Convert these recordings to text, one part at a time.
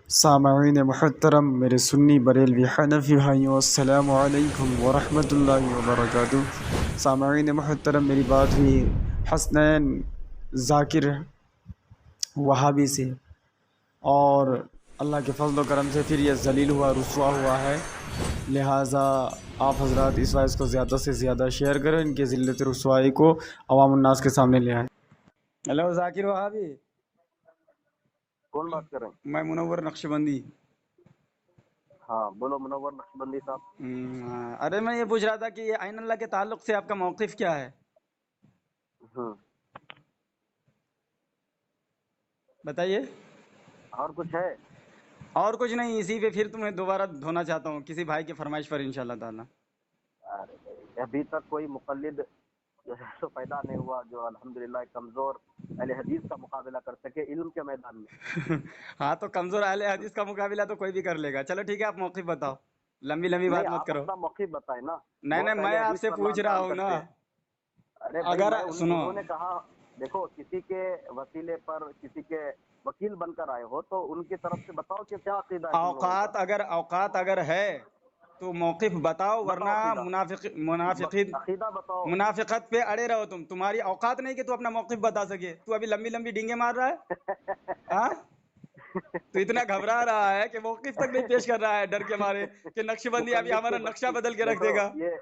سامعین محترم، میرے سنی بریلوی حنفی بھائیوں، السلام علیکم ورحمۃ اللہ وبرکاتہ۔ سامعین محترم، میری بات ہوئی حسنین ذاکر وہابی سے، اور اللہ کے فضل و کرم سے پھر یہ ذلیل ہوا، رسوا ہوا ہے، لہٰذا آپ حضرات اس وائس کو زیادہ سے زیادہ شیئر کریں، ان کی ذلت رسوائی کو عوام الناس کے سامنے لے آئیں۔ ہیلو ذاکر وہابی، کون بات کر رہے ہیں؟ میں منور نقشبندی۔ ہاں بولو منور نقشبندی صاحب۔ ارے میں یہ پوچھ رہا تھا کہ یہ عین اللہ کے تعلق سے آپ کا موقف کیا ہے، ہوں بتائیے۔ اور کچھ ہے؟ اور کچھ نہیں، اسی پہ پھر تمہیں دوبارہ دھونا چاہتا ہوں کسی بھائی کی فرمائش پر انشاءاللہ تعالی۔ ارے بھائی، ابھی تک کوئی مقلد جو ہے سو پیدا نہیں ہوا جو الحمدللہ کمزور اہل حدیث کا مقابلہ کر سکے علم کے میدان میں۔ ہاں تو کمزور اہل حدیث کا مقابلہ تو کوئی بھی کر لے گا۔ چلو ٹھیک ہے، آپ موقف بتاؤ، لمبی لمبی نہیں، بات مت آپ کرو۔ اپنا موقف بتائیں نا۔ نہیں بہت میں اہل آپ حدیث سے پر پوچھ لام رہا طعن ہوں نا، کرتے ہیں۔ ارے بھائی، اگر سنو، انہوں نے کہا دیکھو کسی کے وسیلے پر کسی کے وکیل بن کر آئے ہو تو ان کی طرف سے بتاؤ کہ کیا عقیدہ ہے تم لوگوں کا۔ اوقات اگر ہے تو موقف بتاؤ، ورنہ بتاؤ عقیدہ، بتاؤ۔ منافقت پہ اڑے رہو تمہاری اوقات نہیں کہ تو اپنا موقف بتا سکے۔ تو ابھی لمبی لمبی ڈینگے مار رہا ہے، ہاں؟ تو اتنا گھبرا رہا ہے کہ موقف تک نہیں پیش کر رہا ہے ڈر کے مارے کہ نقش بندی ابھی مقلد ہمارا کی نقشہ بستی، بدل کے رکھ دیکھو دے گا۔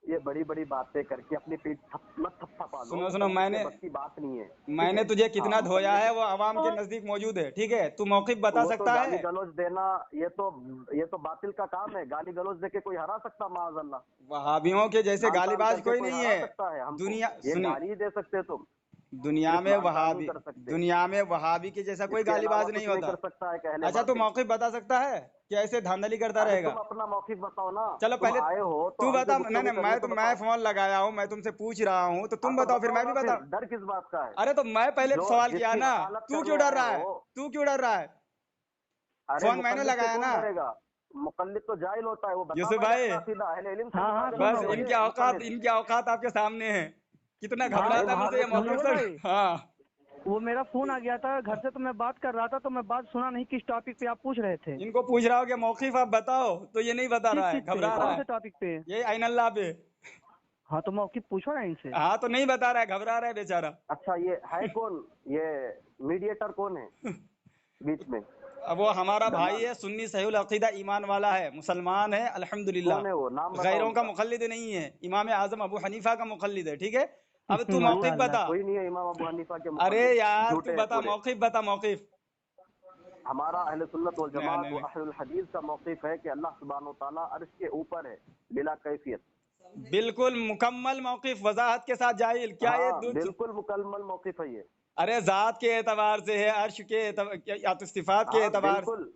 یہ بڑی بڑی باتیں کر کے اپنی پیٹ مت تھپا پا لو، سنو مقلد کے بس کی بات نہیں ہے، میں ٹھیک نے ہے؟ تجھے ہاں کتنا دھویا ہے مقلد، وہ عوام کے نزدیک موجود ہے، ٹھیک ہے؟ تو موقف بتا وہ تو سکتا گالی ہے؟ گلوچ دینا، یہ تو باطل کا کام ہے۔ گالی گلوچ دے کے کوئی ہرا سکتا؟ معاذ اللہ، وہابیوں کے جیسے لعن گالی طعن باز کر کے کوئی کوئی نہیں ہرا ہے سکتا ہے ہم کو؟ دنیا۔ یہ سنی، گالی دے سکتے تم، دنیا صرف میں لعن طعن نہیں وہابی، کر سکتے، دنیا میں وہابی کے جیسا اس کوئی کے گالی علاوہ باز نہیں کچھ نہیں ہوتا۔ کر سکتا ہے اہل اچھا تو باطل۔ موقف بتا سکتا ہے کہ ایسے دھاندلی کرتا ارے رہے گا؟ تم اپنا موقف بتاؤ نا، چلو تم پہلے آئے ہو تو تو ہم سے بتا۔ نہیں گفتگو کرنی ہے تو میں بتاؤ۔ فون لگایا ہوں، میں تم سے پوچھ رہا ہوں تو ہاں تم تو بتاؤ، پھر بتاؤ میں بھی نا، بتا۔ پھر ڈر کس بات کا ہے؟ ارے تو میں پہلے جو سوال جس کیا کی نا، وکالت تو کیوں کرنے ڈر آئے رہا ہے؟ ہو۔ تو کیوں ڈر رہا ہے؟ ارے فون میں نے مقلد سے لگایا کون نا ڈرے گا؟ مقلد تو جاہل ہوتا ہے، وہ بتا یوسف پہلے بھائی۔ اپنا عقیدہ، اہل علم سے مقابلہ بس کرو ان یہ کے اوقات، مقلد۔ آپ کے سامنے ہیں۔ کتنا ارے گھبراتا ہے وہاں مجھ سے پہ یہ موقف سنو، منور بھائی، سر۔ ہاں وہ میرا فون آ گیا تھا گھر سے، تو میں بات کر رہا تھا، تو میں بات سنا نہیں کس ٹاپک پہ آپ پوچھ رہے تھے، ان کو پوچھ رہا ہو کہ موقف آپ بتاؤ تو یہ نہیں بتا کس رہا ہے، چیز پہ، گھبرا رہا کون ہے، سے ٹاپک پہ؟ یہ عین اللہ پہ۔ ہاں تو موقف پوچھو نا ان سے۔ ہاں تو نہیں بتا رہا ہے، گھبرا رہا ہے بیچارہ۔ اچھا یہ ہے کون؟ یہ میڈیٹر کون ہے بیچ میں؟ اب وہ ہمارا بھائی دلال ہے، سنی صحیح العقیدہ ایمان والا ہے، مسلمان ہے الحمدللہ، کون ہے؟ وہ نام بتاؤ غیروں ان کا کا۔ مقلد نہیں ہے، امام اعظم ابو حنیفہ کا مقلد ہے، ٹھیک ہے؟ اب تو ماشاء موقف اللہ۔ بتا۔ کوئی نہیں ہے امام ابو حنیفہ کے ارے مقلد، یار تو جھوٹے ہیں بتا، پورے۔ موقف بتا، موقف۔ ہمارا اہل سنت نہیں والجماعت نہیں و نہیں، اہل الحدیث کا موقف ہے کہ اللہ سبحانہ و تعالیٰ عرش کے اوپر ہے بلا کیفیت۔ بالکل مکمل موقف، وضاحت کے ساتھ جاہل کیا یہ ہاں بالکل مکمل موقف ہے یہ۔ ارے ذات کے اعتبار سے ہے، عرش کے اعتبار یا تو صفات کے ہاں اعتبار سے؟ بالکل،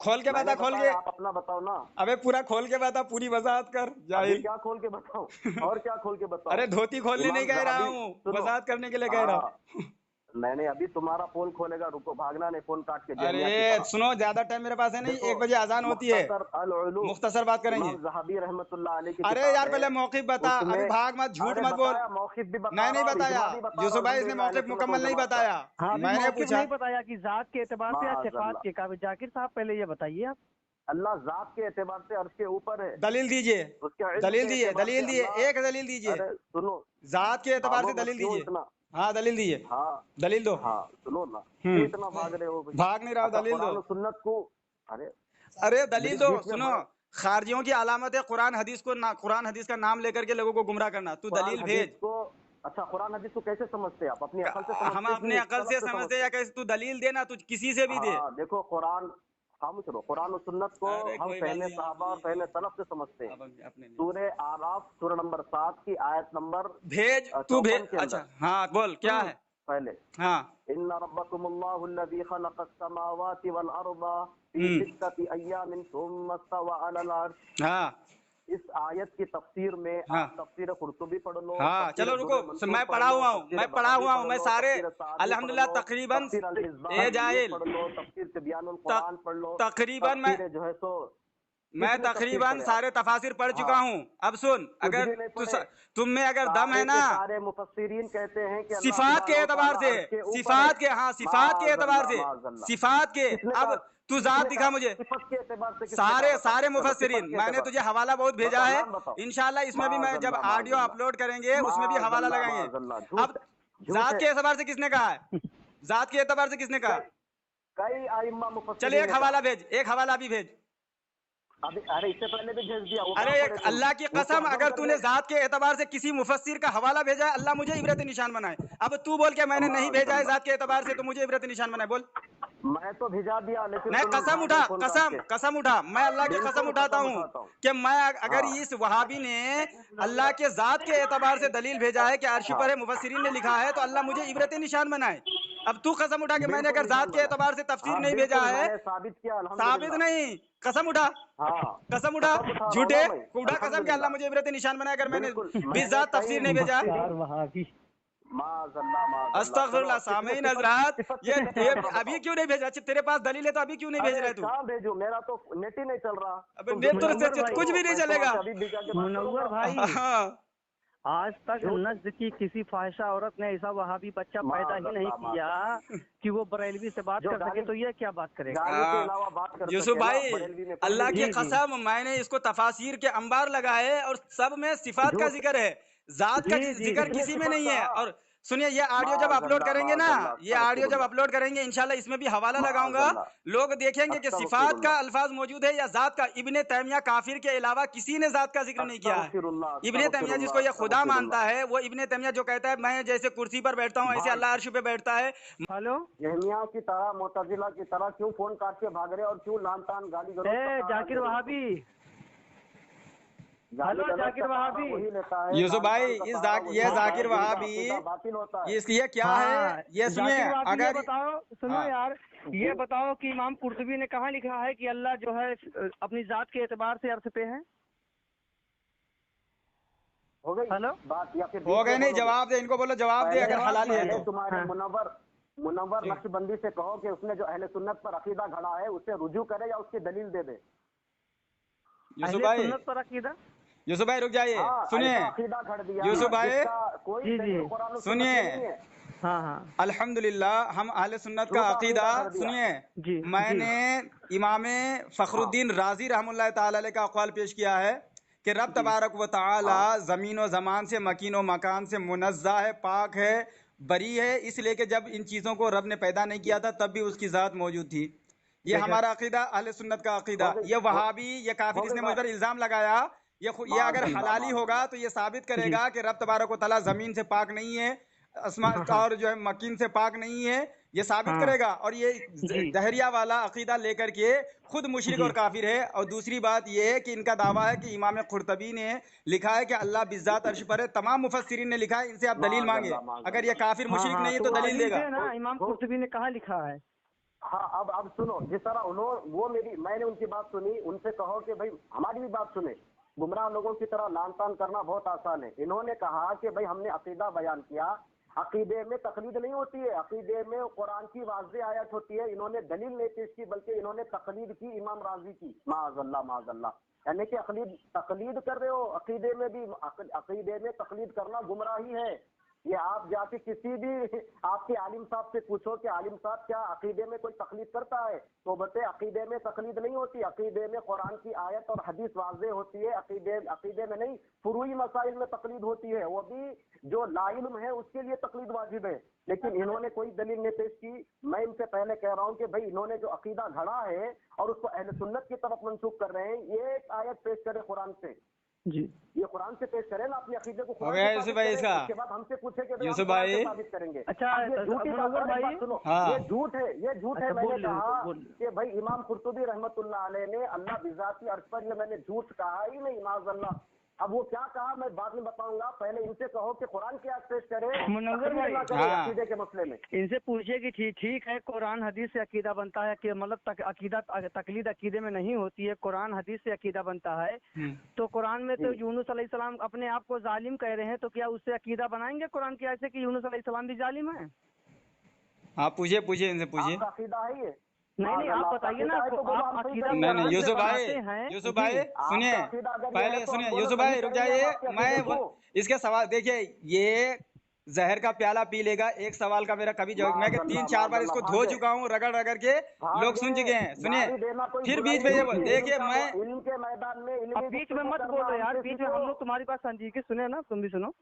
کھول کے میں بتا، نے کھول کے۔ بتایا، آپ اپنا بتاؤ نا۔ ابے پورا کھول کے بتا، پوری وضاحت کر ابھی جاہل۔ کیا کھول کے بتاؤں؟ اور کیا کھول کے بتاؤں؟ ارے دھوتی کھولنے نہیں امام کہہ رہا زہبی، ہوں، سنو، وضاحت کرنے کے لیے کہہ رہا ہاں ہوں۔ میں نے ابھی تمہارا فون کھولے گا، رکو، بھاگنا نہیں، فون کاٹ کے جہنیا کی ارے طرح۔ سنو، زیادہ ٹائم میرے پاس ہے نہیں، دیکھو 1 بجے اذان ہوتی ہے، مختصر العلوم، مختصر بات کریں گے۔ امام زہبی رحمت اللہ علیہ کی ارے کتاب یار ہے، پہلے موقف بتا، اس ابھی میں، بھاگ مت، جھوٹ ارے مت بول۔ بتایا، موقف بھی بتا نہیں رہا نہیں ہوں اور بتایا، اجماع بھی بتا رہا یوسف ہوں، بھائی اس نے الحمدللہ اہل موقف سنت مکمل نہیں والجماعت کا۔ بتایا۔ ہاں ابھی میں نے موقف پوچھا، نہیں بتایا کہ ذات کے اعتبار سے یا معاذ صفات اللہ، کے، کہا ذاکر صاحب پہلے یہ بتائیے آپ۔ اللہ ذات کے اعتبار سے عرش کے اوپر ہے، دلیل دیجئے، اس کے علم دلیل کے دیجئے، اعتبار سے دلیل دیجئے، اللہ۔ ایک دلیل دیجئے، ارے سنو، ذات کے اعتبار بھاگو سے مت دلیل کیوں دیجئے۔ اتنا؟ ہاں دلیل دیجئے، ہاں دلیل دو۔ ہاں سنو نا، کیوں ہوں اتنا بھاگ رہے ہو بھائی؟ بھاگ نہیں رہا ہوں، اچھا دلیل دو۔ قرآن و سنت کو، ارے ارے دلیل بیچ دو، بیچ میں سنو، خارجیوں کی علامت ہے قرآن حدیث کو قرآن حدیث کا نام لے کر کے لوگوں کو گمراہ کرنا۔ تو قرآن دلیل حدیث بھیج۔ کو، اچھا قرآن حدیث کو کیسے سمجھتے ہیں آپ؟ اپنی عقل سے ہم سمجھتے اپنے کہ عقل سلف سے سے سمجھتے سمجھتے یا ہیں؟ کیسے؟ تو دلیل دینا، تو کسی سے بھی دے۔ ہاں دیکھو قرآن، خاموش رہو، قرآن و سنت کو ارے ہم کوئی بات فہم نہیں، صحابہ اور فہم سلف سے سمجھتے ہیں۔ اب اپنے لیے سورہ آراف سورہ نمبر 7 کی آیت نمبر بھیج، تو بھیج۔ 54 کے اندر، اچھا ہاں بول کیا ہے؟ پہلے ہاں ان ربکم اللہ الذی خلق السماوات والارض فی ستۃ ایام ثم استوى علی العرش۔ ہاں اس آیت کی تفسیر میں ہاں آپ تفسیر قرطبی پڑھ لو، ہاں تفسیر چلو در رکو، منصور میں پڑھ پڑھا لو، ہوا ہوں، تفسیر میں پڑھا بغوی ہوا ہوں، پڑھ میں لو، سارے تفسیر سعدی پڑھ الحمدللہ لو، تقریباً تفسیر اے المصباح المنیر جاہل، پڑھ لو، تفسیر تبیان القرآن پڑھ لو، تقریباً میں تفسیر جو ہے سو किसने मैं तफसीर तकरीबन पढ़े? सारे तफासिर पढ़ चुका हाँ, हूँ। अब सुन, कुछ अगर भी नहीं पढ़े। तुम में अगर दम है सारे ना, के सारे मुफस्सिरीन कहते हैं कि अल्लाह सिफात के सुब्हानहू एतबार तआला से, अर्श के ऊपर है। सिफात के, हाँ सिफात के एतबार से, माज़अल्लाह। सिफात के। किसने अब कहा? तू जात किसने दिखा कहा? मुझे। सिफत के एतबार से किसने सारे कहा? बताओ। सारे चलो, सिफत मुफस्सिरीन, के मैंने एतबार। तुझे हवाला बहुत भेजा बताओ, है। नाम बताओ। इंशाल्लाह इसमें भी मैं जब माज़अल्लाह, ऑडियो माज़अल्लाह। अपलोड करेंगे उसमें भी हवाला माज़अल्लाह, लगाएंगे। माज़अल्लाह। झूठ अब झूठ जात है। के एतबार से किसने कहा है? जात के एतबार से किसने कहा? कई कई आइम्मा चल मुफस्सिरीन एक ने हवाला कहा। भेज, एक हवाला भी भेज। अभी अरे इससे पहले भी भेज दिया, वो अरे कहाँ एक पढ़े तुम? अल्लाह की उसको कसम, हजम अगर कर तूने दे। जात के एतबार से किसी मुफस्सिर का हवाला भेजा है, अल्लाह मुझे इबरत निशान बनाए। अब तू बोल के मैंने नहीं भेजा है माज़अल्लाह। जात के एतबार से, तो मुझे इबरत निशान बनाए, बोल। मैं तो भिजा दिया, लेकिन नहीं, तुम कसम उठा उठा, गए फोन काट कसम के। कसम उठा, मैं अल्लाह की कसम बिल्कुल उठाता कसम हूँ उठाता हूँ। कि मैं अगर हाँ, इस वहाबी ने अल्लाह के जात के एतबार से दलील भेजा है कि अर्श हाँ। पर है, मुफस्सिरीन ने लिखा है, तो अल्लाह मुझे इबरत निशान बनाए। अब तू कसम उठा कि मैंने बिल्कुल अगर निशान जात के बना। एतबार से तफसीर हाँ, नहीं भेजा बिल्कुल है, मैंने साबित किया, साबित अल्हम्दुलिल्लाह। नहीं, कसम उठा, हाँ, कसम उठा, कसम उठा रहा हूँ झूठे ना मैं, कूड़ा कसम के अल्लाह अल्हम्दुलिल्लाह। मुझे इबरत निशान बनाए अगर मैंने बिल्कुल, भी मैंने जात कई तफसीर नहीं भेजा। मुफस्सिरीन। वहाबी। माज़अल्लाह, माज़अल्लाह। चलो, अस्तगफिरुल्लाह किसने सामीन सिफत हजरात, सिफत ये किसने कहा जरा अभी बताओ? क्यों नहीं भेजा? अच्छा, तेरे पास दलील है तो अभी क्यों नहीं भेज अरे रहे तू? कहाँ भेजूं? मेरा तो नेट ही नहीं चल रहा। अबे तुम नेट तो जितनी मुनव्वर मर्जी भाई, कुछ करो, भी नहीं मैं चलेगा। तुम्हारे अभी भिजा के बात मुनव्वर करूंगा। भाई, हाँ, आज तक झूठ। नस्ल की किसी फाहिशा औरत ने ऐसा वहाबी बच्चा पैदा ही नहीं माज़अल्लाह, किया कि वो बरेलवी से बात जो कर सके, गाली तो ये क्या बात करेगा? गाली के अलावा बात कर यूसुफ सके ना, भाई, बरेलवी में कोई अल्लाह नहीं की जी किया। जी कसम, मैंने इसको तफासिर के अंबार लगाए और सब में सिफात का झूठ। जिक्र है, जात का जी जी जिक्र जी। किसने किसी में सिफत नहीं है। कहा? और सुनिए, ये ऑडियो जब अपलोड माज़अल्लाह, करेंगे ना, माज़अल्लाह, ये ऑडियो जब अस्तगफिरुल्लाह, अपलोड करेंगे इंशाल्लाह इसमें भी हवाला लगाऊंगा। माज़अल्लाह, लोग देखेंगे कि सिफात का अस्तगफिरुल्लाह, अल्फाज मौजूद है या जात का। इब्ने तैमिया काफिर के अलावा किसी ने जात का जिक्र नहीं किया है। अस्तगफिरुल्लाह, इब्ने तैमिया जिसको अस्तगफिरुल्लाह, ये खुदा मानता अस्तगफिरुल्लाह। है, वो इब्ने तैमिया जो कहता है मैं जैसे कुर्सी पर बैठता हूँ ऐसे भाई, अल्लाह अर्श पे बैठता है। हेलो, जहमिया की तरह, मुतजिला की तरह क्यों फोन काट के भाग रहे और क्यों लान तान गाली गलौज का ए सहारा जाकिर ले रहे हो? वहाबी, गाली हेलो गलौज जाकिर का सहारा वहाबी। वही लेता है, यूसुफ लान तान भाई, का इस सहारा वही ये लेता है जाकिर जिनका वहाबी, अकीदा बातिल होता है। ये क्या है, हाँ, ये सुनिए। जाकिर वहाबी, ये अगर बताओ, सुनो हाँ, यार, ये बताओ कि इमाम कुर्तुबी ने कहाँ लिखा है कि अल्लाह जो है अपनी जात के एतबार से अर्श पे है? हो गई हेलो, बात या फिर हो बीच गए में नहीं? बोलोगे? जवाब दे, इनको बोलो जवाब दे, पहले अगर जवाब हलाली है दीजिए। तो। तुम्हारे हाँ। मुनव्वर नक्शबंदी से कहो कि उसने जो अहले सुन्नत पर अकीदा घड़ा है उसे रुजू करे या उसकी दलील दे दे। यूसुफ अहले भाई, सुन्नत पर अकीदा। यूसुफ भाई रुक जाइए, हाँ, सुनिए। ऐसा अकीदा घड़ दिया यूसुफ भाई, जिसका कोई जी, दलील जी। कुरान और सुन्नत सुनिए। में नहीं है। हाँ हाँ अल्हम्दुलिल्लाह, हम अहले सुन्नत का झूठा अकीदा, अकीदा कर दिया। सुनिए, जी मैंने इमाम फखरुद्दीन राजी रहमतुल्लाह ताला अलैह का अक़वाल पेश किया है कि रब तबारक व तआला ज़मीन व ज़मान से, मकीन व मकान से मुनज़्ज़ह है, पाक है, बरी है, इसलिए कि जब इन चीज़ों को रब ने पैदा नहीं किया था तब भी उसकी ज़ात मौजूद थी। ये बेशक। हमारा अकीदा, अहले सुन्नत का अकीदा। हो गई, ये वहाबी, ये काफिर, हो गई इसने मुझ बात। पर इल्ज़ाम लगाया, ये अगर माज़अल्लाह, हलाली होगा माज़अल्लाह। तो ये साबित करेगा कि रब तबारक व तआला ज़मीन से पाक नहीं है, हाँ हाँ और जो है मकीन से पाक नहीं है, ये साबित हाँ करेगा। और ये जी दहरिया वाला अकीदा लेकर के खुद मुशरिक जी और काफिर है। और दूसरी बात ये है कि इनका दावा है कि इमाम कुर्तबी ने लिखा है कि अल्लाह बिज़्ज़ात अर्श पर है। तमाम मुफस्सिरीन ने लिखा है, इनसे आप दलील मांगे। माज़अल्लाह, अगर ये माज़अल्लाह। काफिर हाँ मुशरिक हाँ, नहीं है तो तो वो दलील दलील देगा। दे ना, इमाम कुर्तुबी ने कहाँ लिखा है? हाँ, अब सुनो, जिस तरह उन्होंने मैंने उनकी बात सुनी, उनसे कहो कि भाई हमारी भी बात सुने। गुमराह लोगों की तरह लान तान करना बहुत आसान है। इन्होंने कहा कि भाई हमने अकीदा बयान किया, अकीदे में तकलीद नहीं होती है, अकीदे में कुरान की वाज़ेह आयत होती है। इन्होंने दलील नहीं पेश की, बल्कि इन्होंने तकलीद की इमाम राजी की। माज़अल्लाह, माज़अल्लाह। यानी कि तकलीद कर रहे हो। अकीदे में भी, अकीदे में तकलीद करना गुमराही है। ये आप जाके किसी भी आपके आलिम साहब से पूछो कि आलिम साहब क्या अकीदे में कोई तकलीद करता है, तो बते अकीदे में तकलीद नहीं होती। अकीदे में कुरान की आयत और हदीस वाज़े होती है। अकीदे में नहीं, फुरूई मसाइल में तकलीद होती है, वो भी जो लाइल्म है उसके लिए तकलीद वाजिब है। लेकिन इन्होंने कोई दलील नहीं पेश की। मैं इनसे पहले कह रहा हूँ कि भाई इन्होंने जो अकीदा घड़ा है और उसको अहले सुन्नत की तरफ मंसूब कर रहे हैं, ये एक आयत पेश करे कुरान से, जी ये कुरान से पेश करें ना अपने अकीदे को, हो कुरान गया से यूसुफ साबित भाई करें। इसका? उसके बाद हमसे पूछे कि भाई हम यूसुफ कुरान से भाई, साबित करेंगे। अच्छा, अब ये झूठी बात मुनव्वर है। भाई, बात सुनो, हाँ। ये झूठ है, ये झूठ है। अच्छा, मैंने बोलिए, कहा बोलिए। कि भाई इमाम कुर्तुबी रहमतुल्लाह अलैह ने अल्लाह बिज़ाती अर्श पर, ये मैंने झूठ कहा ही नहीं, माज़अल्लाह। अब वो क्या कहा मैं बाद में बताऊंगा, पहले इनसे कहो कि कुरान की आयत पेश करे, मुनव्वर तकलीद भाई, ना करे हाँ। अकीदे के मसले में। इनसे पूछिए कि ठीक है, कुरान हदीस से अकीदा बनता है कि मतलब अकीदा तकलीद अकीदे में नहीं होती है, कुरान हदीस से अकीदा बनता है। तो कुरान में तो यूनुस अलैहिस्सलाम अपने आप को जालिम कह रहे हैं, तो क्या उससे अकीदा बनाएंगे कुरान की आयत से कि यूनुस अलैहिस्सलाम भी जालिम है? हाँ, पूछिए इनसे पूछिए। आपका अकीदा है ये? नहीं नहीं, आप बताइए ना, तो बोलो, हम आप सही अकीदा करेंगे। नहीं नहीं कुरान से यूसुफ भाई, बनाते हैं यूसुफ जी। भाई सुनिए, आपका अकीदा अगर ये पहले है तो सुनिए हम बोलो यूसुफ सही भाई रुक करेंगे, जाइए। हम आपके अकीदे को। इसके सवाल देखिए, ये जहर का प्याला पी लेगा, एक सवाल का मेरा कभी जवाब, मैं माज़अल्लाह, 3-4 बार माज़अल्लाह, इसको भाग धो गए, चुका हूँ, रगड़ रगड़ के भाग लोग सुन गए। चुके हैं। सुनिए, गाली देना कोई फिर बुराई बीच में नहीं ये होती। देखिए, मैं इल्म के मैदान में अब इल्मी बीच में गुफ्तगू मत करना बोलो यार, हमसे बीच में हम सीखो। लोग तुम्हारी बात समझी कि सुने ना, तुम भी सुनो।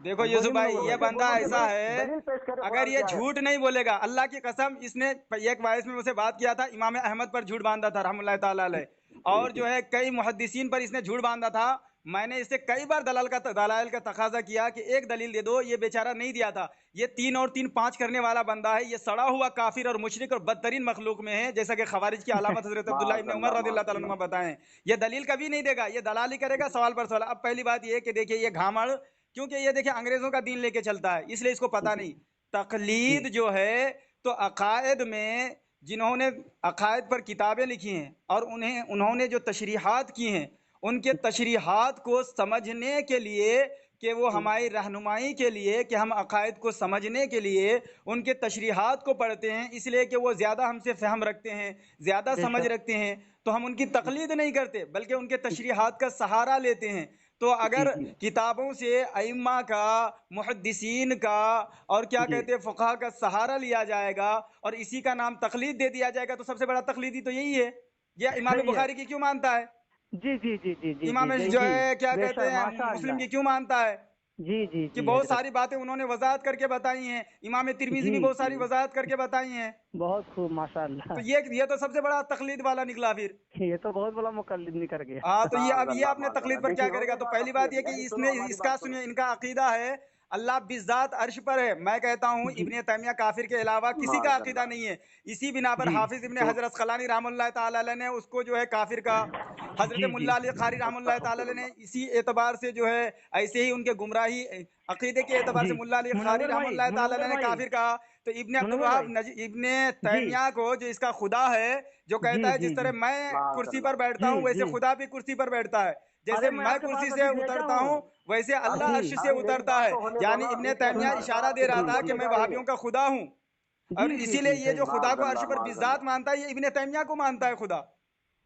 देखो अब यूसुफ बोलिए भाई, मनोवर ये भाई। बंदा बोलो कि ऐसा भाई है, दलील पेश करे अगर कुरान ये की आयत। झूठ नहीं बोलेगा, अल्लाह की कसम, इसने एक वायस में मुझसे बात किया था, इमाम अहमद पर झूठ बांधा था रहमतुल्लाह ताला अलैह, और जो है कई मुहद्दिसीन पर इसने झूठ बांधा था। मैंने इससे कई बार दलाइल का तकाजा किया कि एक दलील दे दो, ये बेचारा नहीं दिया था। ये 3 और 3 5 करने वाला बंदा है, ये सड़ा हुआ काफिर और मुशरिक और बदतरीन मखलूक में है, जैसा कि खवारिज की अलामत हजरत अब्दुल्ला इब्न उमर रज़ियल्लाहु ताला अन्हुमा बताएं। ये दलील कभी नहीं देगा, ये दलाली करेगा सवाल पर सवाल। अब पहली बात ये कि देखिए ये घामड़, क्योंकि ये देखिए अंग्रेजों का दीन लेके चलता है, इसलिए इसको पता नहीं। तकलीद जो है, तो अकायद में जिन्होंने अकायद पर किताबें लिखी हैं और उन्होंने जो तशरीहात की हैं, उनके तशरीहात को समझने के लिए, कि वो हमारी रहनुमाई के लिए, कि हम अकायद को समझने के लिए उनके तशरीहात को पढ़ते हैं, इसलिए कि वो ज़्यादा हमसे फ़हम रखते हैं, ज़्यादा समझ रखते हैं, तो हम उनकी तकलीद नहीं करते बल्कि उनके तशरीहात का सहारा लेते हैं। तो अगर किताबों से अइम्मा का, मुहद्दिसीन का और क्या कहते हैं फ़ुक़हा का सहारा लिया जाएगा और इसी का नाम तकलीद दे दिया जाएगा, तो सबसे बड़ा तकलीदी तो यही है। ये इमाम बुखारी की क्यों मानता है, जी जी जी जी जी इमाम जी जो जी, है क्या कहते बेशक, हैं माशाअल्लाह। मुस्लिम की क्यों मानता है, जी जी कि जी बहुत हजरत, सारी बातें उन्होंने वजाहत करके बताई हैं। इमाम तिरमिज़ी भी जी बहुत सारी वजाहत करके बताई हैं। बहुत खूब माशाअल्लाह। तो ये तो सबसे बड़ा तकलीद वाला निकला फिर। ये तो बहुत बड़ा मुकल्लिद निकल गया। हाँ, तो ये अब ये माज़अल्लाह, अपने तकलीद माज़अल्लाह। पर क्या देखिए, हो करेगा। गई तो बात पहली बात आपकी। ये कि यानी इसने सुनो, हमारी इसका बात सुनिए, सुनो। इनका अकीदा है अल्लाह बिज़ात अर्श पर है। मैं कहता हूँ इब्ने तैमिया काफिर के अलावा किसी का अकीदा माज़अल्लाह। नहीं है। इसी बिना पर जी हाफिज इब्ने तो हजरत अस्क़लानी रहमतुल्लाह ताला अलैह ने उसको जो है काफिर का, हजरत जी जी मुल्ला अली क़ारी रहमतुल्लाह ताला अलैह ने इसी एतबार से जो है, ऐसे ही उनके गुमराही अकीदे के एतबार जी। से मुल्ला अली क़ारी रहमतुल्लाह ताला अलैह ने काफिर कहा। तो इब्ने अब्दुल मुनव्वर वहाब भाई। इब्ने जी तैमिया को, जो इसका खुदा है, जो कहता जी है जी जिस जी तरह मैं कुर्सी माज़अल्लाह। पर बैठता जी हूँ वैसे जी। खुदा भी कुर्सी पर बैठता है, जैसे अरे मैं मैं आपके कुर्सी पास से अभी भेजा उतरता हूँ। हूँ वैसे अल्लाह जी अर्श से अभी मेरी उतरता बात है। तो होने दो यानी ना, इब्ने बीच में तैमिया हर इशारा बात दे पे रहा बीच था कि बोलते मैं जा रही वहाबियों है। का खुदा हूँ, और जी जी इसीलिए जी ये सही। जो खुदा को अर्श माज़अल्लाह, पर बिज़ात माज़अल्लाह, मानता है, ये इब्ने तैमिया को मानता है खुदा।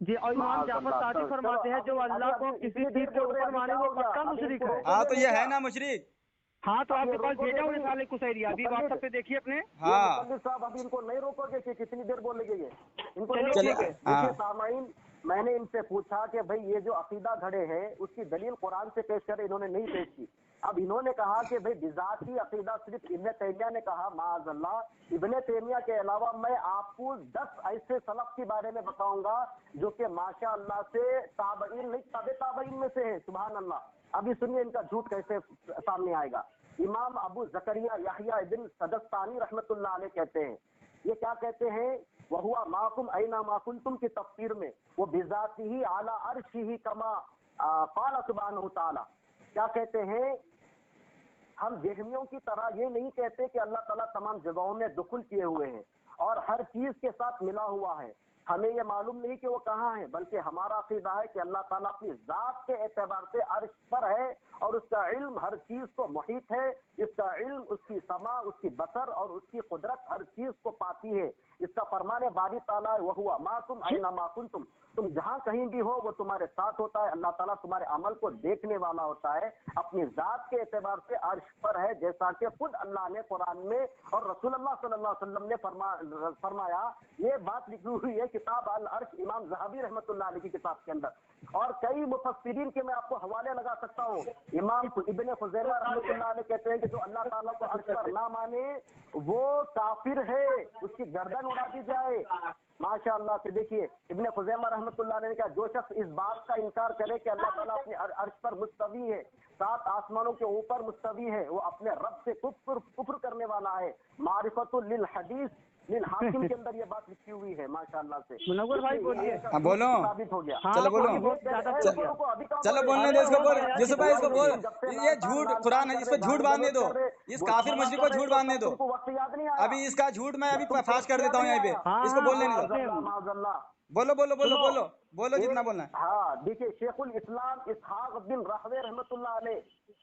जी, और इमाम जाफर माज़अल्लाह। सादिक चलो फरमाते हैं जो अभी अल्लाह अभी को अभी किसी इतनी देर चीज के बोल रहे हैं, ऊपर अभी माने क्या वो हो गया? पक्का अभी मुशरिक इनको है। हाँ, रोकोगे तो नहीं ये क्या? है ना मुशरिक। हाँ, तो अब ये आपके पास रोकोगे भेजा हूँ नहीं? रिसाले कुसैरी, अभी मुकल्लिद व्हाट्सएप पे देखिए अपने। ये हाँ मुकल्लिद साहब अभी इनको नहीं रोकोगे कि कितनी देर बोलेंगे ये? इनको नहीं चलिए चलिए। ठीक रोकोगे? है। देखिए हाँ सामाइन, मैंने इनसे पूछा कि भाई ये जो अकीदा घड़े हैं उसकी दलील कुरान से पेश करे, इन्होंने नहीं पेश की। अब इन्होंने कहा कि भाई बिजाती अकीदा सिर्फ इब्ने तैमिया ने कहा। माज़अल्लाह, इब्ने तैमिया के अलावा मैं आपको 10 ऐसे सलफ के बारे में बताऊंगा जो कि माशाअल्लाह से ताबईन नहीं, तबे ताबईन में से है। सुभान अल्लाह। अभी सुनिए इनका झूठ कैसे सामने आएगा। इमाम अबू ज़करिया यहया इब्न सदस्तानी रहमतुल्लाह अलैह कहते हैं, ये क्या कहते हैं, वह हुआ माकुम ऐना माकुंतुम की तफसीर में वो बिजाती ही आला अर्श ही कमा क़ाल सुब्हानहु तआला। क्या कहते हैं, हम जहमियों की तरह ये नहीं कहते कि अल्लाह ताला तमाम जगहों में दुखुल किए हुए हैं और हर चीज के साथ मिला हुआ है। हमें ये मालूम नहीं कि वो कहाँ है, बल्कि हमारा अकीदा है कि अल्लाह ताला अपनी जात के एतबार से अर्श पर है और उसका इल्म हर चीज को मुहीत है। इसका इल्म, उसकी समा, उसकी बसर और उसकी कुदरत हर चीज को पाती है। इसका फरमान बारी ताला वह हुआ मा तुम ऐना मा कुंतुम, तुम जहाँ कहीं भी हो वो तुम्हारे साथ होता है। अल्लाह ताला तुम्हारे अमल को देखने वाला होता है, अपनी जात के एतबार से अर्श पर है, जैसा कि खुद अल्लाह ने कुरान में और रसूलुल्लाह सल्लल्लाहु अलैहि वसल्लम ने फरमाया। ये बात लिखी हुई है किताब अल अर्श, इमाम ज़हाबी रहमतुल्लाह अलैह की किताब के अंदर, और कई मुफस्सिरीन के मैं आपको हवाले लगा सकता हूँ। इमाम इब्ने खुज़ैमा रहमतुल्लाह अलैह कहते हैं कि जो अल्लाह ताला को अर्श पर ना माने वो काफिर है, उसकी गर्दन उड़ा दी जाए। माशाअल्लाह से देखिए इब्ने खुज़ैमा रहमतुल्लाह अलैह ने कहा, जो शख्स इस बात का इनकार करे कि अल्लाह ताला अपने अर्श पर मुस्तवी है, 7 आसमानों के ऊपर मुस्तवी है, वो अपने रब से कुफ्र करने वाला है। मारिफतुल लिल हदीस लिल हाकिम के अंदर ये बात लिखी हुई है माशाअल्लाह से। मुनव्वर भाई बोलिए। हाँ बोलो, साबित हो गया। हाँ, चलो बोलो। अभी बहुत ज्यादा बोल गया। चलो बोलने दो इसको, बोल यूसुफ भाई इसको बोल, ये झूठ कुरान है, इस पर झूठ बांधने दो, इस काफिर मुशरिक को झूठ बांधने दो। वक्त याद नहीं आया। अभी इसका झूठ मैं अभी फाश कर देता हूँ यहाँ पे, इसको बोल लेने दो। बोलो बोलो बोलो सुनो, बोलो बोलो जितना बोलना है। हाँ देखिए, शेखुल इस्लाम इसहाक बिन रहवे रहमतुल्लाह अलैह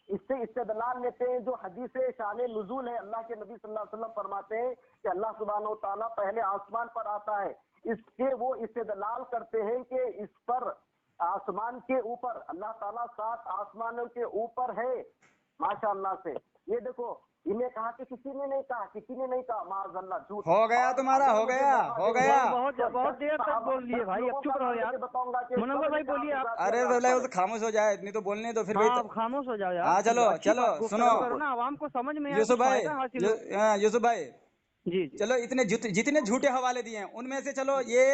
इससे इस्तेदलाल लेते हैं, जो हदीस शान नुज़ूल है, अल्लाह के नबी सल्लल्लाहु अलैहि वसल्लम फरमाते हैं कि अल्लाह सुब्हानहू व तआला पहले आसमान पर आता है, इसके वो इस्तेदलाल करते हैं कि इस पर आसमान के ऊपर अल्लाह ताला 7 आसमानों के ऊपर है माशाअल्लाह से। ये देखो, इन्हें कहा कि किसी ने नहीं कहा, किसी ने नहीं कहा, माअज़ल्लाह झूठ। हो गया तुम्हारा, हो गया, हो गया। बहुत देर तक बोल लिए भाई, अब चुप रहो यार। बताऊंगा कि मुनव्वर भाई बोलिए आप। अरे तो खामोश हो जाए, नहीं तो बोलने दो फिर भाई। हाँ, खामोश हो जाओ यार। हाँ चलो अच्छी चलो बात गुफ्तगू सुनो करो ना, आवाम को समझ में आए, यूसुफ कुछ भाई, फायदा हासिल हो। यूसुफ भाई, जी जी। चलो इतने जितने झूठे हवाले दिए हैं उनमें से चलो ये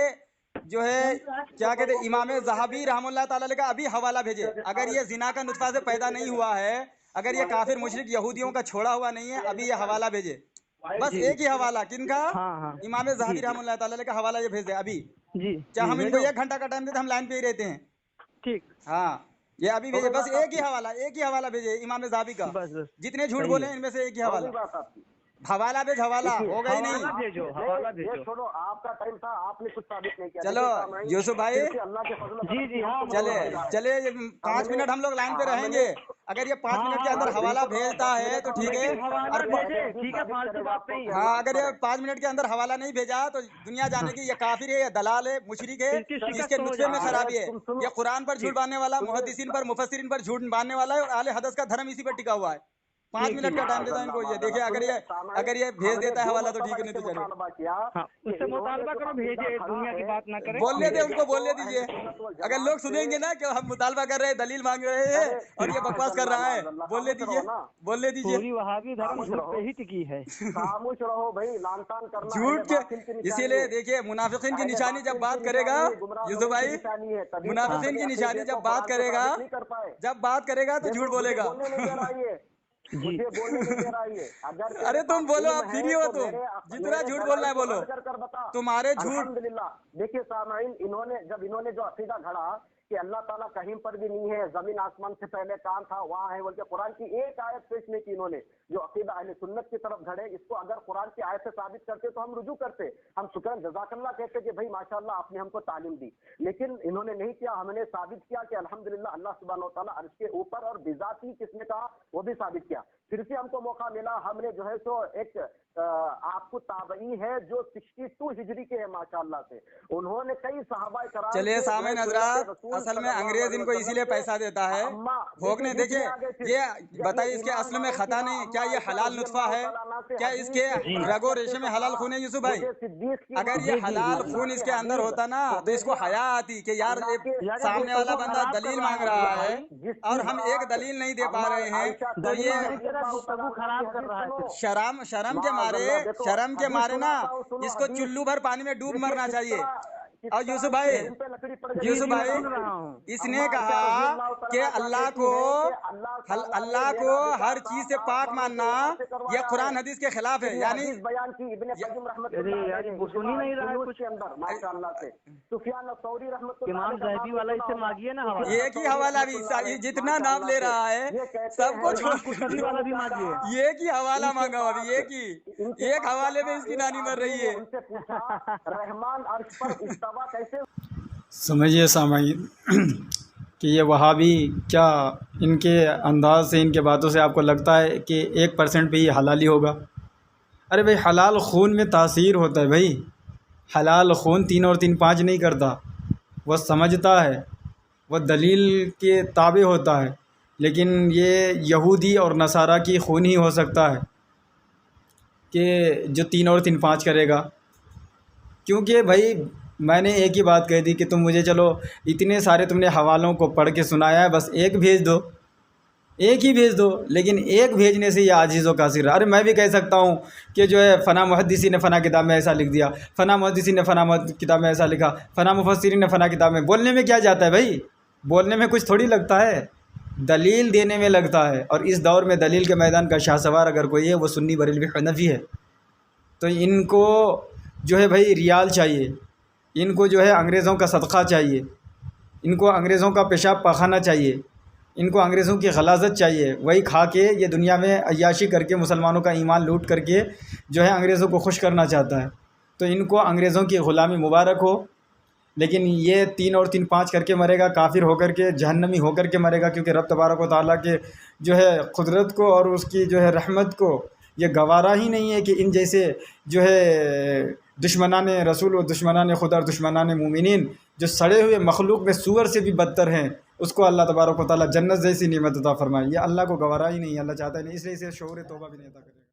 जो है क्या कहते हैं, इमाम ज़हाबी रहमतुल्लाह ताला अलैह का अभी हवाला भेजे। अगर ये जिना का नुत्फा से पैदा नहीं हुआ है, अगर ये काफिर मुशरिक यहूदियों का छोड़ा हुआ नहीं है, अभी ये हवाला भेजे। बस एक ही हवाला, किनका? हाँ। इमाम ज़हाबी रहमतुल्लाह ताला अलैह का हवाला ये भेज दे अभी। जी क्या हम इनको भेजो। 1 घंटा का टाइम देते, हम लाइन पे ही रहते हैं। ठीक। हाँ ये अभी भेजे, बस एक ही हवाला भेजे इमाम ज़हाबी का। बस जितने झूठ सही बोले है। इनमें से एक ही हो हवाला। गई बात आपकी। हवाला भेज, हवाला हो गई नहीं। हवाला भेजो, हवाला ये भेजो। छोड़ो, आपका टाइम था, आपने कुछ साबित नहीं किया। चलो, देखिए, सामईन, यूसुफ भाई। फिर से अल्लाह के फजल से जी, हाँ, हमको चले मौका मिला है। चले 5 मिनट हम लोग लाइन पे रहेंगे। अगर ये 5 मिनट के अंदर हवाला भेजता है तो ठीक है, हवाला और भेजे, ठीक है, फालतू बात नहीं। हाँ अगर ये 5 मिनट के अंदर हवाला नहीं भेजा तो दुनिया जाने की ये काफिर है, ये दलाल है, मुशरिक है, इसकी शिकस्त इसके हो नुस्खे में जाए। खराबी है। तुम सुनो। ये कुरान पर झूठ बांधने वाला, मुहद्दिसीन पर, मुफस्सिरीन पर झूठ बांधने वाला है, और आले हदीस का धर्म इसी पर टिका हुआ है। 5 मिनट का टाइम देता हूं इनको। ये देखिए, अगर ये भेज देता है हवाला तो ठीक है, नहीं तो चलो। हाँ, उससे मुतालबा करो, भेजे, दुनिया की बात ना करें। बोलने दे उनको, बोलने दीजिए। अगर लोग सुनेंगे ना कि हम मुतालबा कर रहे हैं, दलील मांग रहे हैं और ये बकवास कर रहा है, बोलने दीजिए, बोलने दीजिए। पूरी वहाबी धर्म झूठ पे ही टिकी है। खामोश रहो भाई, लानतान करना झूठ के इसीलिए देखिए, मुनाफिकीन की निशानी जब बात करेगा यूसुफ भाई, मुनाफिकीन की निशानी जब बात करेगा तो झूठ बोलेगा। मुझे बोलने नहीं दे रहा ये। अगर अरे तुम बोलो, आप फ्री हो, तुम जितना झूठ बोलना है बोलो, तुम्हारे झूठ। अल्हम्दुलिल्लाह। देखिए सामईन, इन्होंने जो अकीदा घड़ा कि अल्लाह ताला कहीं पर भी नहीं है, जमीन आसमान से पहले काम था, वहाँ है बोल के कुरान की एक आयत पेश नहीं की इन्होंने, जो अकीदा अहले सुन्नत की तरफ घड़े। इसको अगर कुरान की आयत से साबित करते तो हम रुजू करते, हम शुक्र जज़ाकल्लाह कहते कि भाई माशाअल्लाह आपने हमको तालीम दी। लेकिन इन्होंने नहीं किया। हमने साबित किया कि अल्हम्दुलिल्लाह अल्लाह सुब्हानहू व तआला अर्श के ऊपर, और बिजाती किसने कहा वो भी साबित किया। फिर से हमको मौका मिला, हमने जो है सो एक आपको ताबई है जो 62 हिजरी के है माशाअल्लाह से, उन्होंने कई सहाबा कराम। चलिए सामईन हज़रात, असल में अंग्रेज इनको इसीलिए पैसा देता है भोगने। देखिए ये बताइए, इसके असल में खता नहीं, क्या ये हलाल नुत्फा है? क्या इसके रगो रेशे में हलाल खून है यूसुफ भाई? अगर ये हलाल खून इसके अंदर होता ना तो इसको हया आती कि यार सामने वाला बंदा दलील मांग रहा है और हम एक दलील नहीं दे पा रहे हैं, तो ये खराब कर रहा है। शर्म के मारे ना इसको चुल्लू भर पानी में डूब मरना चाहिए। और यूसुफ भाई, इसने कहा कि अल्लाह को हर चीज से पाक मानना यह कुरान हदीस के खिलाफ है। यानी बयान की इब्ने क़य्यिम रहमतुल्लाह सुन ही नहीं रहा है कुछ के अंदर माशाअल्लाह से। सुफियान अस-सौरी रहमतुल्लाह इमाम ज़हबी वाला इससे मांगिए ना हवाला। एक ही हवाला भी जितना नाम ले रहा है सबको छोड़ वाला भी मांगिए। एक ही हवाला मांगा अभी, एक हवाले में इसकी नानी मर रही है। उनसे पूछा रहमान अर्श पर इस्तावा कैसे। समझिए सामईन कि ये वहाबी, क्या इनके अंदाज से, इनके बातों से आपको लगता है कि 1% पे ही हलाली होगा? अरे भाई, हलाल खून में तासीर होता है भाई। हलाल खून 3 और 3 5 नहीं करता, वह समझता है, वह दलील के ताबे होता है। लेकिन ये यहूदी और नसारा की खून ही हो सकता है कि जो 3 और 3 5 करेगा। क्योंकि भाई मैंने एक ही बात कह दी कि तुम मुझे, चलो इतने सारे तुमने हवालों को पढ़ के सुनाया है, बस एक भेज दो, एक ही भेज दो। लेकिन एक भेजने से ये आजीज़ व कासिर। अरे मैं भी कह सकता हूँ कि जो है फ़ना मुहद्दिसी ने फ़ना किताब में ऐसा लिख दिया, फ़ना मुहद्दिसी ने फ़ना किताब में ऐसा लिखा, फ़ना मुफस्सिरीन ने फ़ना किताब में। बोलने में क्या जाता है भाई? बोलने में कुछ थोड़ी लगता है, दलील देने में लगता है। और इस दौर में दलील के मैदान का शाहसवार अगर कोई है वो सुन्नी बरेलवी हनफी है। तो इनको जो है भाई रियाल चाहिए, इनको जो है अंग्रेज़ों का सदक़ा चाहिए, इनको अंग्रेज़ों का पेशाब पखाना चाहिए, इनको अंग्रेज़ों की गलाज़त चाहिए। वही खा के ये दुनिया में अय्याशी करके मुसलमानों का ईमान लूट करके जो है अंग्रेज़ों को खुश करना चाहता है। तो इनको अंग्रेज़ों की ग़ुलामी मुबारक हो, لیکن یہ 3 اور 3 5 کر کے مرے گا، کافر ہو کر کے، جہنمی ہو کر کے مرے گا، کیونکہ رب تبارک و تعالیٰ کے جو ہے قدرت کو اور اس کی جو ہے رحمت کو یہ گوارا ہی نہیں ہے کہ ان جیسے جو ہے دشمنان رسول و دشمنان خدا اور دشمنان مومنین جو سڑے ہوئے مخلوق میں سور سے بھی بدتر ہیں، اس کو اللہ تبارک و تعالیٰ جنت جیسی نعمت عطا فرمائے. یہ اللہ کو گوارا ہی نہیں ہے، اللہ چاہتا ہے نہیں، اس لیے اسے شعور توبہ بھی نہیں عطا کرے.